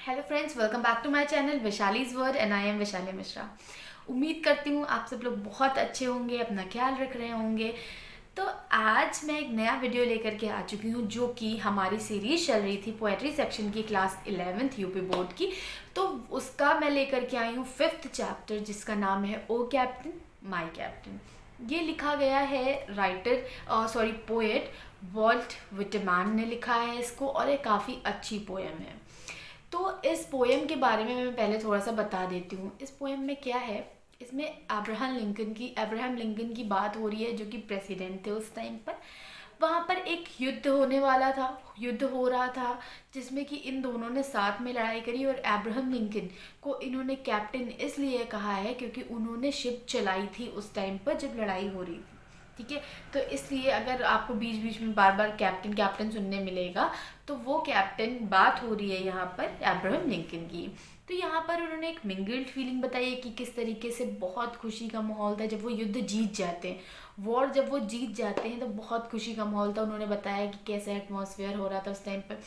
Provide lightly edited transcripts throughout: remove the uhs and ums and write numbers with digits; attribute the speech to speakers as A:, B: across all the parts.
A: Hello friends, welcome back to my channel Vaishali's word and I am Vaishali Mishra. उम्मीद करती हूँ आप सब लोग बहुत अच्छे होंगे, अपना ख्याल रख रहे होंगे। तो आज मैं एक नया वीडियो लेकर के आ चुकी हूँ जो कि हमारी सीरीज चल रही थी पोएट्री सेक्शन की क्लास 11th यूपी बोर्ड की। तो उसका मैं लेकर के आई हूँ 5th चैप्टर जिसका नाम है ओ कैप्टन माय कैप्टन। ये लिखा गया है पोएट वॉल्ट विटमैन ने लिखा है इसको, और ये काफ़ी अच्छी पोएम है। तो इस पोएम के बारे में मैं पहले थोड़ा सा बता देती हूँ। इस पोएम में क्या है, इसमें अब्राहम लिंकन की बात हो रही है जो कि प्रेसिडेंट थे उस टाइम पर। वहाँ पर एक युद्ध होने वाला था, युद्ध हो रहा था जिसमें कि इन दोनों ने साथ में लड़ाई करी, और अब्राहम लिंकन को इन्होंने कैप्टन इसलिए कहा है क्योंकि उन्होंने शिप चलाई थी उस टाइम पर जब लड़ाई हो रही थी। ठीक है, तो इसलिए अगर आपको बीच बीच में बार बार कैप्टन कैप्टन सुनने मिलेगा तो वो कैप्टन बात हो रही है यहाँ पर अब्राहम लिंकन की। तो यहाँ पर उन्होंने एक मिंगल्ड फीलिंग बताई है कि किस तरीके से बहुत खुशी का माहौल था जब वो युद्ध जीत जाते हैं। वॉर जब वो जीत जाते हैं तो बहुत खुशी का माहौल था। उन्होंने बताया कि कैसा एटमॉस्फेयर हो रहा था उस टाइम पर।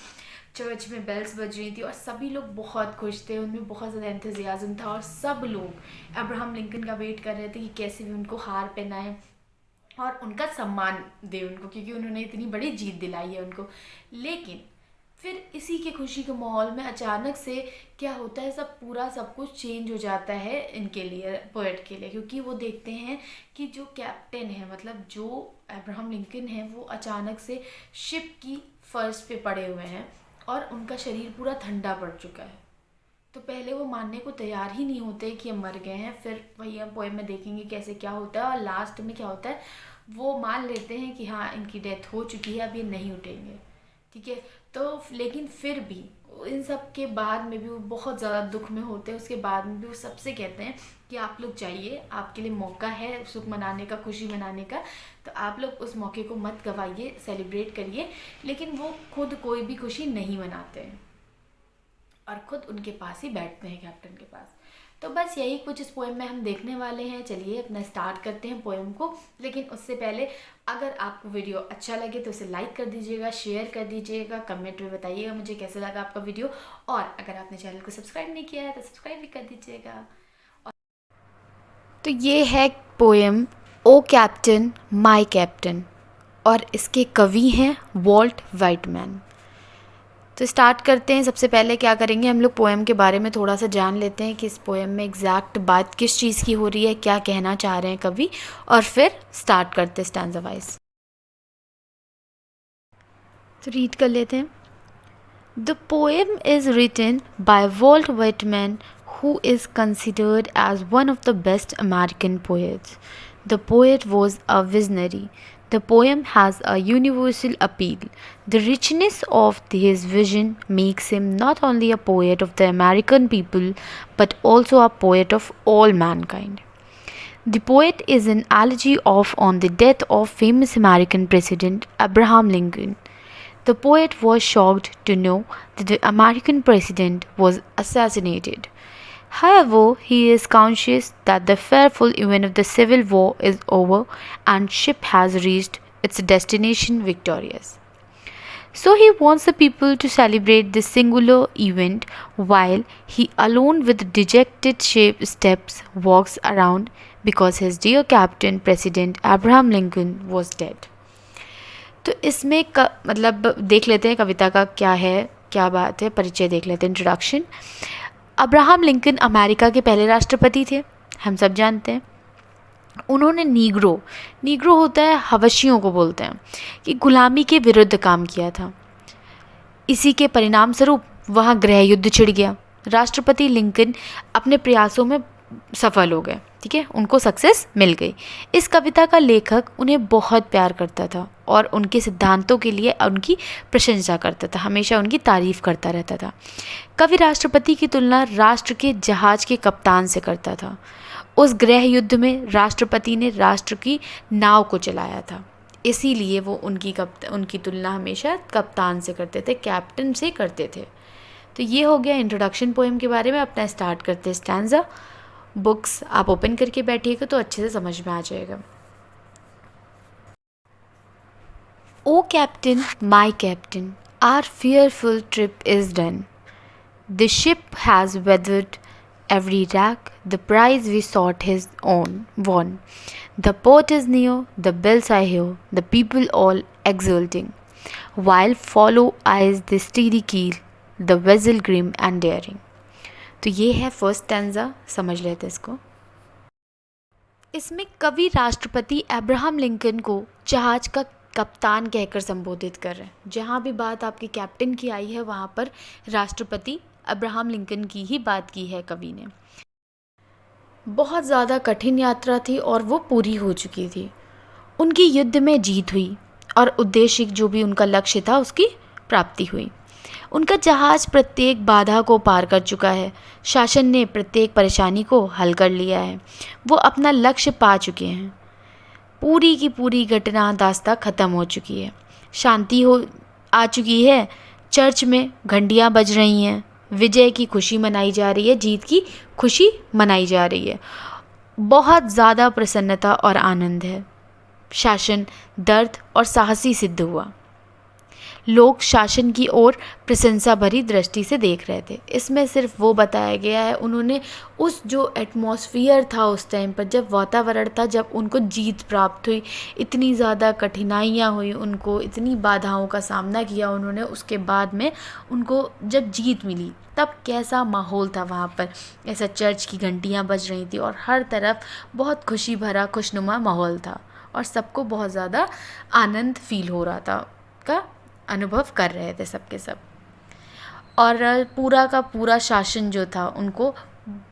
A: चर्च में बेल्स बज रही थी और सभी लोग बहुत खुश थे, उनमें बहुत ज़्यादा एंथुजियाज्म था, और सब लोग अब्राहम लिंकन का वेट कर रहे थे कि कैसे भी उनको हार पहनाएं और उनका सम्मान दे उनको, क्योंकि उन्होंने इतनी बड़ी जीत दिलाई है उनको। लेकिन फिर इसी के खुशी के माहौल में अचानक से क्या होता है, सब कुछ चेंज हो जाता है इनके लिए, पोएट के लिए, क्योंकि वो देखते हैं कि जो कैप्टन है, मतलब जो अब्राहम लिंकन है, वो अचानक से शिप की फर्श पे पड़े हुए हैं और उनका शरीर पूरा ठंडा पड़ चुका है। तो पहले वो मानने को तैयार ही नहीं होते कि हम मर गए हैं। फिर वही हम पोएम में देखेंगे कैसे क्या होता है, और लास्ट में क्या होता है, वो मान लेते हैं कि हाँ इनकी डेथ हो चुकी है, अब ये नहीं उठेंगे। ठीक है, तो लेकिन फिर भी इन सब के बाद में भी वो बहुत ज़्यादा दुख में होते हैं। उसके बाद में भी वो सबसे कहते हैं कि आप लोग जाइए, आपके लिए मौका है सुख मनाने का, खुशी मनाने का, तो आप लोग उस मौके को मत गवाइए, सेलिब्रेट करिए। लेकिन वो खुद कोई भी खुशी नहीं मनाते हैं और खुद उनके पास ही बैठते हैं, कैप्टन के पास। तो बस यही कुछ इस पोएम में हम देखने वाले हैं। चलिए अपना स्टार्ट करते हैं पोएम को। लेकिन उससे पहले अगर आपको वीडियो अच्छा लगे तो उसे लाइक कर दीजिएगा, शेयर कर दीजिएगा, कमेंट में बताइएगा मुझे कैसा लगा आपका वीडियो, और अगर आपने चैनल को सब्सक्राइब नहीं किया है तो सब्सक्राइब भी कर दीजिएगा। तो ये है poem O captain my captain, और इसके कवि हैं वॉल्ट वाइटमैन। तो स्टार्ट करते हैं। सबसे पहले क्या करेंगे, हम लोग पोएम के बारे में थोड़ा सा जान लेते हैं कि इस पोएम में एग्जैक्ट बात किस चीज़ की हो रही है, क्या कहना चाह रहे हैं कवि, और फिर स्टार्ट करते हैं स्टैंजा वाइज। तो रीड कर लेते हैं। The poem is written by Walt Whitman who is considered as one of the best American poets. The poet was a visionary. The poem has a universal appeal. The richness of his vision makes him not only a poet of the American people but also a poet of all mankind. The poet is an elegy on the death of famous American President Abraham Lincoln. The poet was shocked to know that the American president was assassinated. However, he is conscious that the fearful event of the Civil War is over and ship has reached its destination victorious. So he wants the people to celebrate this singular event while he alone with dejected steps walks around because his dear captain President Abraham Lincoln was dead. तो इसमें मतलब देख लेते हैं कविता का क्या है, क्या बात है, परिचय देख लेते हैं, इंट्रोडक्शन। अब्राहम लिंकन अमेरिका के पहले राष्ट्रपति थे, हम सब जानते हैं। उन्होंने नीग्रो होता है हवशियों को बोलते हैं, कि गुलामी के विरुद्ध काम किया था। इसी के परिणाम स्वरूप वहाँ गृह युद्ध छिड़ गया। राष्ट्रपति लिंकन अपने प्रयासों में सफल हो गए, ठीक है, उनको सक्सेस मिल गई। इस कविता का लेखक उन्हें बहुत प्यार करता था और उनके सिद्धांतों के लिए उनकी प्रशंसा करता था, हमेशा उनकी तारीफ करता रहता था। कवि राष्ट्रपति की तुलना राष्ट्र के जहाज के कप्तान से करता था। उस गृह युद्ध में राष्ट्रपति ने राष्ट्र की नाव को चलाया था, इसीलिए वो उनकी तुलना हमेशा कप्तान से करते थे, कैप्टन से करते थे। तो ये हो गया इंट्रोडक्शन पोएम के बारे में। अपना स्टार्ट करते हैं स्टैंजा। बुक्स आप ओपन करके बैठिएगा तो अच्छे से समझ में आ जाएगा। O captain my captain, our fearful trip is done. The ship has weathered every rack, the prize we sought is won. The port is near, the bells I hear, the people all exulting, while follow eyes the steady keel, the vessel grim and daring. तो ये है first stanza, समझ लेते इसको। इसमें कवि राष्ट्रपति Abraham Lincoln को जहाज का कप्तान कहकर संबोधित कर रहे हैं। जहाँ भी बात आपके कैप्टन की आई है वहाँ पर राष्ट्रपति अब्राहम लिंकन की ही बात की है कवि ने। बहुत ज़्यादा कठिन यात्रा थी और वो पूरी हो चुकी थी। उनकी युद्ध में जीत हुई और उद्देश्य जो भी उनका लक्ष्य था उसकी प्राप्ति हुई। उनका जहाज़ प्रत्येक बाधा को पार कर चुका है। शासन ने प्रत्येक परेशानी को हल कर लिया है। वो अपना लक्ष्य पा चुके हैं। पूरी की पूरी घटना दास्ता ख़त्म हो चुकी है। शांति हो आ चुकी है। चर्च में घंटियाँ बज रही हैं। विजय की खुशी मनाई जा रही है, जीत की खुशी मनाई जा रही है। बहुत ज़्यादा प्रसन्नता और आनंद है। शासन दर्द और साहसी सिद्ध हुआ। लोग शासन की ओर प्रशंसा भरी दृष्टि से देख रहे थे। इसमें सिर्फ वो बताया गया है, उन्होंने उस जो एटमॉस्फियर था उस टाइम पर, जब वातावरण था, जब उनको जीत प्राप्त हुई, इतनी ज़्यादा कठिनाइयाँ हुई, उनको इतनी बाधाओं का सामना किया उन्होंने, उसके बाद में उनको जब जीत मिली तब कैसा माहौल था वहाँ पर। ऐसा चर्च की घंटियाँ बज रही थी और हर तरफ बहुत खुशी भरा खुशनुमा माहौल था और सबको बहुत ज़्यादा आनंद फील हो रहा था, का अनुभव कर रहे थे सबके सब। और पूरा का पूरा शासन जो था उनको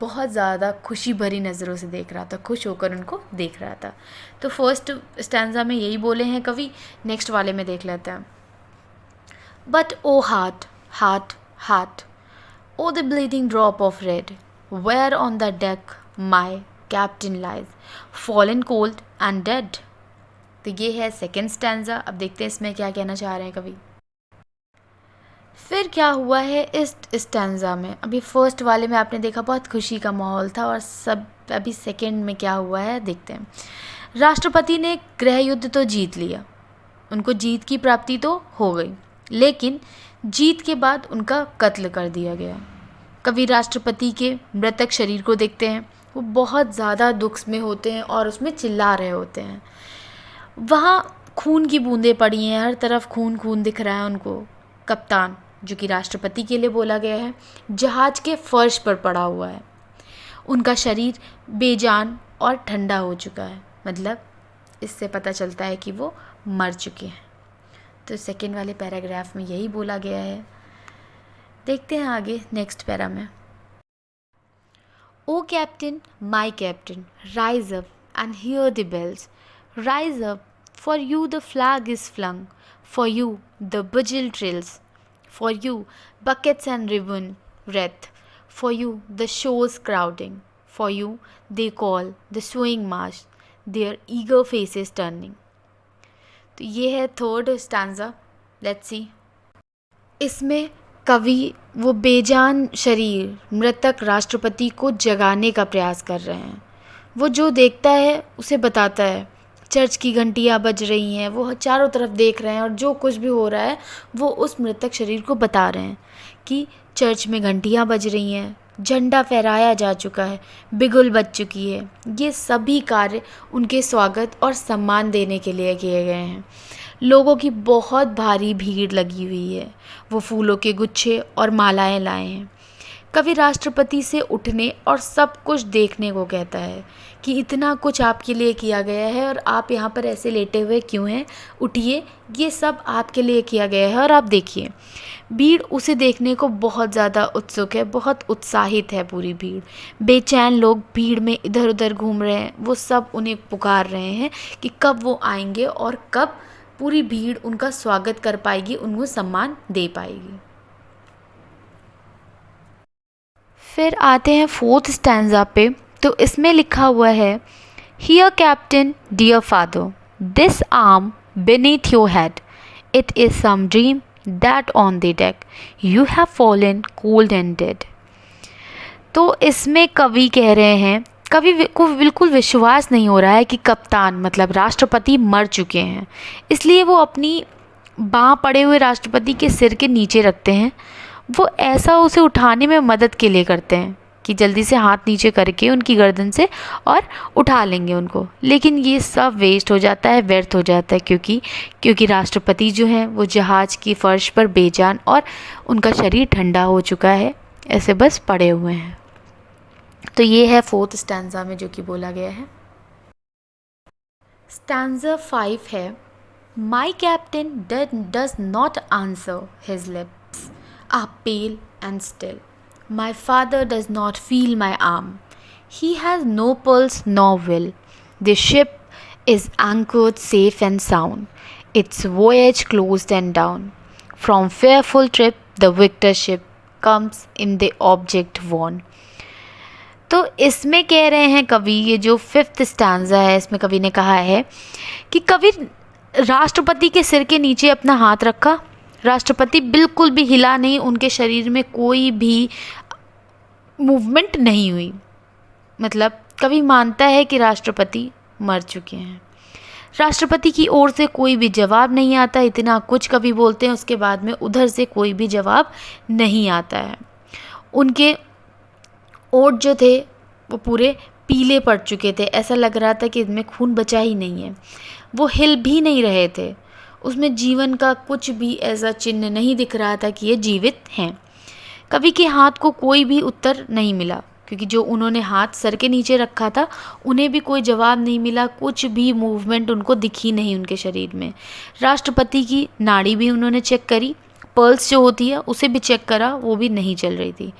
A: बहुत ज़्यादा खुशी भरी नज़रों से देख रहा था, खुश होकर उनको देख रहा था। तो फर्स्ट स्टैंजा में यही बोले हैं कवि। नेक्स्ट वाले में देख लेते हैं। But O heart heart heart, O the bleeding drop of red, where on the deck my captain lies, fallen cold and dead. तो ये है सेकेंड स्टैंजा। अब देखते हैं इसमें क्या कहना चाह रहे हैं कवि। फिर क्या हुआ है इस स्टैंजा में। अभी फर्स्ट वाले में आपने देखा बहुत खुशी का माहौल था और सब, अभी सेकेंड में क्या हुआ है देखते हैं। राष्ट्रपति ने गृह युद्ध तो जीत लिया, उनको जीत की प्राप्ति तो हो गई, लेकिन जीत के बाद उनका कत्ल कर दिया गया। कवि राष्ट्रपति के मृतक शरीर को देखते हैं, वो बहुत ज़्यादा दुख में होते हैं और उसमें चिल्ला रहे होते हैं। वहाँ खून की बूंदें पड़ी हैं, हर तरफ खून खून दिख रहा है उनको। कप्तान, जो कि राष्ट्रपति के लिए बोला गया है, जहाज के फर्श पर पड़ा हुआ है। उनका शरीर बेजान और ठंडा हो चुका है, मतलब इससे पता चलता है कि वो मर चुके हैं। तो सेकेंड वाले पैराग्राफ में यही बोला गया है। देखते हैं आगे नेक्स्ट पैरा में। O captain, my captain, rise up and hear the bells, rise up, for you the flag is flung, for you the bugle trills, for you buckets and ribbon wreath, for you the shows crowding, for you they call the swing march, their eager faces turning। तो ये है third stanza. Let's see. इसमें कवि वो बेजान शरीर मृतक राष्ट्रपति को जगाने का प्रयास कर रहे हैं। वो जो देखता है उसे बताता है। चर्च की घंटियाँ बज रही हैं, वो चारों तरफ देख रहे हैं और जो कुछ भी हो रहा है वो उस मृतक शरीर को बता रहे हैं कि चर्च में घंटियाँ बज रही हैं, झंडा फहराया जा चुका है, बिगुल बज चुकी है। ये सभी कार्य उनके स्वागत और सम्मान देने के लिए किए गए हैं। लोगों की बहुत भारी भीड़ लगी हुई है। वो फूलों के गुच्छे और मालाएं लाए हैं। कवि राष्ट्रपति से उठने और सब कुछ देखने को कहता है कि इतना कुछ आपके लिए किया गया है और आप यहाँ पर ऐसे लेटे हुए क्यों हैं, उठिए, ये सब आपके लिए किया गया है और आप देखिए। भीड़ उसे देखने को बहुत ज़्यादा उत्सुक है, बहुत उत्साहित है पूरी भीड़। बेचैन लोग भीड़ में इधर उधर घूम रहे हैं, वो सब उन्हें पुकार रहे हैं कि कब वो आएंगे और कब पूरी भीड़ उनका स्वागत कर पाएगी, उनको सम्मान दे पाएगी। फिर आते हैं फोर्थ स्टैंजा पे। तो इसमें लिखा हुआ है, here captain dear father, this arm beneath your head, it is some dream that on the deck you have fallen cold and dead। तो इसमें कवि कह रहे हैं, कवि को बिल्कुल विश्वास नहीं हो रहा है कि कप्तान मतलब राष्ट्रपति मर चुके हैं, इसलिए वो अपनी बाँह पड़े हुए राष्ट्रपति के सिर के नीचे रखते हैं। वो ऐसा उसे उठाने में मदद के लिए करते हैं कि जल्दी से हाथ नीचे करके उनकी गर्दन से और उठा लेंगे उनको, लेकिन ये सब वेस्ट हो जाता है, व्यर्थ हो जाता है, क्योंकि राष्ट्रपति जो हैं वो जहाज़ की फ़र्श पर बेजान और उनका शरीर ठंडा हो चुका है, ऐसे बस पड़े हुए हैं। तो ये है 4th स्टैंज़ा में जो कि बोला गया है। स्टैंज़ा 5 है, my captain does not answer, his lips are pale and still, my father does not feel my arm. He has no pulse nor will. The ship is anchored safe and sound, its voyage closed and down. From fearful trip the victor ship comes in the object won. तो इसमें कह रहे हैं कवि, ये जो 5th स्टैंज़ा है इसमें कवि ने कहा है कि कवि राष्ट्रपति के सिर के नीचे अपना हाथ रखा, राष्ट्रपति बिल्कुल भी हिला नहीं, उनके शरीर में कोई भी मूवमेंट नहीं हुई। मतलब कवि मानता है कि राष्ट्रपति मर चुके हैं, राष्ट्रपति की ओर से कोई भी जवाब नहीं आता, इतना कुछ कवि बोलते हैं, उसके बाद में उधर से कोई भी जवाब नहीं आता है। उनके ओठ जो थे वो पूरे पीले पड़ चुके थे, ऐसा लग रहा था कि इनमें खून बचा ही नहीं है, वो हिल भी नहीं रहे थे, उसमें जीवन का कुछ भी ऐसा चिन्ह नहीं दिख रहा था कि ये जीवित हैं। कवि के हाथ को कोई भी उत्तर नहीं मिला, क्योंकि जो उन्होंने हाथ सर के नीचे रखा था उन्हें भी कोई जवाब नहीं मिला, कुछ भी मूवमेंट उनको दिखी नहीं उनके शरीर में। राष्ट्रपति की नाड़ी भी उन्होंने चेक करी, पल्स जो होती है उसे भी चेक करा, वो भी नहीं चल रही थी।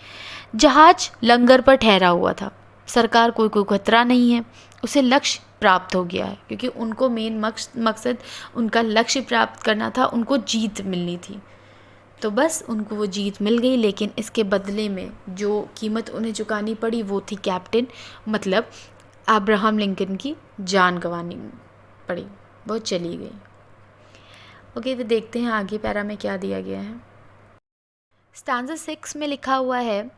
A: जहाज लंगर पर ठहरा हुआ था, सरकार कोई खतरा नहीं है, उसे लक्ष्य प्राप्त हो गया है, क्योंकि उनको मेन मकसद उनका लक्ष्य प्राप्त करना था, उनको जीत मिलनी थी, तो बस उनको वो जीत मिल गई। लेकिन इसके बदले में जो कीमत उन्हें चुकानी पड़ी वो थी कैप्टन मतलब अब्राहम लिंकन की जान गंवानी पड़ी, वो चली गई। ओके, तो देखते हैं आगे पैरा में क्या दिया गया है। स्टैंज़ा 6 में लिखा हुआ है,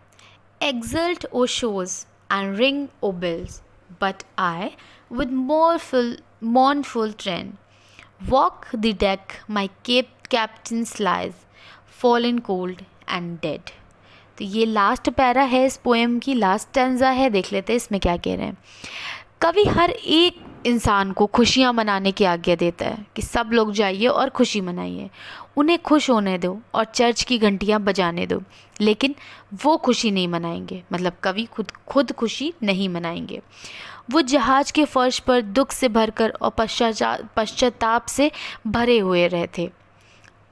A: एक्सल्ट ओ शोज and ring O bells, but I with mournful tread walk the deck, my captain lies fallen cold and dead. तो ये लास्ट पैरा है इस पोएम की, लास्ट स्टैंज़ा है, देख लेते हैं इसमें क्या कह रहे हैं। कवि हर एक इंसान को खुशियाँ मनाने की आज्ञा देता है कि सब लोग जाइए और खुशी मनाइए, उन्हें खुश होने दो और चर्च की घंटियाँ बजाने दो, लेकिन वो खुशी नहीं मनाएंगे, मतलब कवि खुद खुशी नहीं मनाएंगे। वो जहाज़ के फर्श पर दुख से भरकर और पश्चाताप से भरे हुए रहे थे।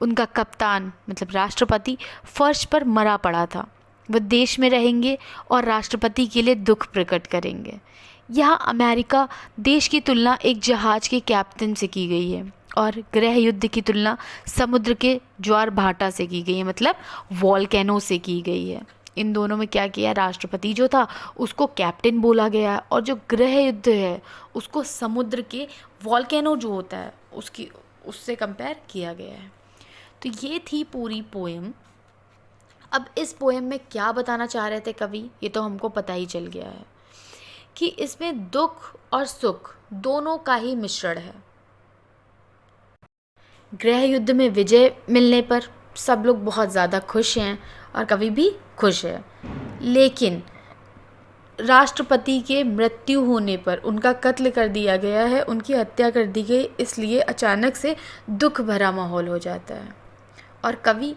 A: उनका कप्तान मतलब राष्ट्रपति फर्श पर मरा पड़ा था, वह देश में रहेंगे और राष्ट्रपति के लिए दुख प्रकट करेंगे। यहाँ अमेरिका देश की तुलना एक जहाज़ के कैप्टन से की गई है और गृह युद्ध की तुलना समुद्र के ज्वार भाटा से की गई है, मतलब वॉल्केनो से की गई है। इन दोनों में क्या किया, राष्ट्रपति जो था उसको कैप्टन बोला गया और जो गृह युद्ध है उसको समुद्र के वॉल्केनो जो होता है उससे कंपेयर किया गया है। तो ये थी पूरी पोएम। अब इस पोएम में क्या बताना चाह रहे थे कवि, ये तो हमको पता ही चल गया है कि इसमें दुख और सुख दोनों का ही मिश्रण है। गृह युद्ध में विजय मिलने पर सब लोग बहुत ज़्यादा खुश हैं और कवि भी खुश है, लेकिन राष्ट्रपति के मृत्यु होने पर उनका कत्ल कर दिया गया है, उनकी हत्या कर दी गई, इसलिए अचानक से दुख भरा माहौल हो जाता है और कवि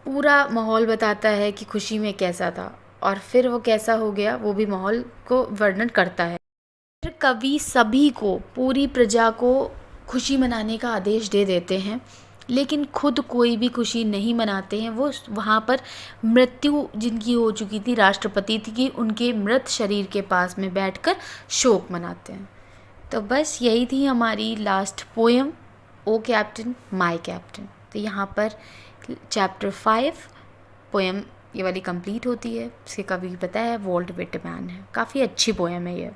A: पूरा माहौल बताता है कि खुशी में कैसा था और फिर वो कैसा हो गया, वो भी माहौल को वर्णन करता है। फिर कवि सभी को, पूरी प्रजा को खुशी मनाने का आदेश दे देते हैं, लेकिन खुद कोई भी खुशी नहीं मनाते हैं। वो वहाँ पर मृत्यु जिनकी हो चुकी थी राष्ट्रपति थी कि उनके मृत शरीर के पास में बैठकर शोक मनाते हैं। तो बस यही थी हमारी last poem, O captain my captain. तो यहाँ पर चैप्टर 5 पोएम ये वाली कंप्लीट होती है। इसके कवि पता है वॉल्ट विटमैन है, काफ़ी अच्छी पोएम है ये।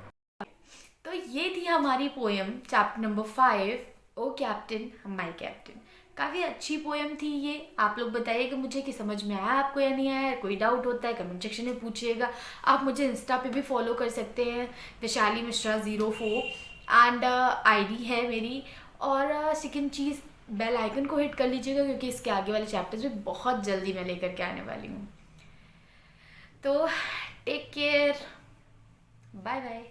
A: तो ये थी हमारी poem chapter number 5, O captain my captain. काफ़ी अच्छी पोएम थी ये। आप लोग बताइएगा मुझे कि समझ में आया आपको या नहीं आया। कोई डाउट होता है कमेंट सेक्शन में पूछिएगा। आप मुझे इंस्टा पे भी फॉलो कर सकते हैं, वैशाली मिश्रा 04 एंड आईडी है मेरी। और सेकंड चीज़, बेल आइकन को हिट कर लीजिएगा, क्योंकि इसके आगे वाले चैप्टर्स भी बहुत जल्दी मैं लेकर के आने वाली हूँ। तो टेक केयर, बाय बाय।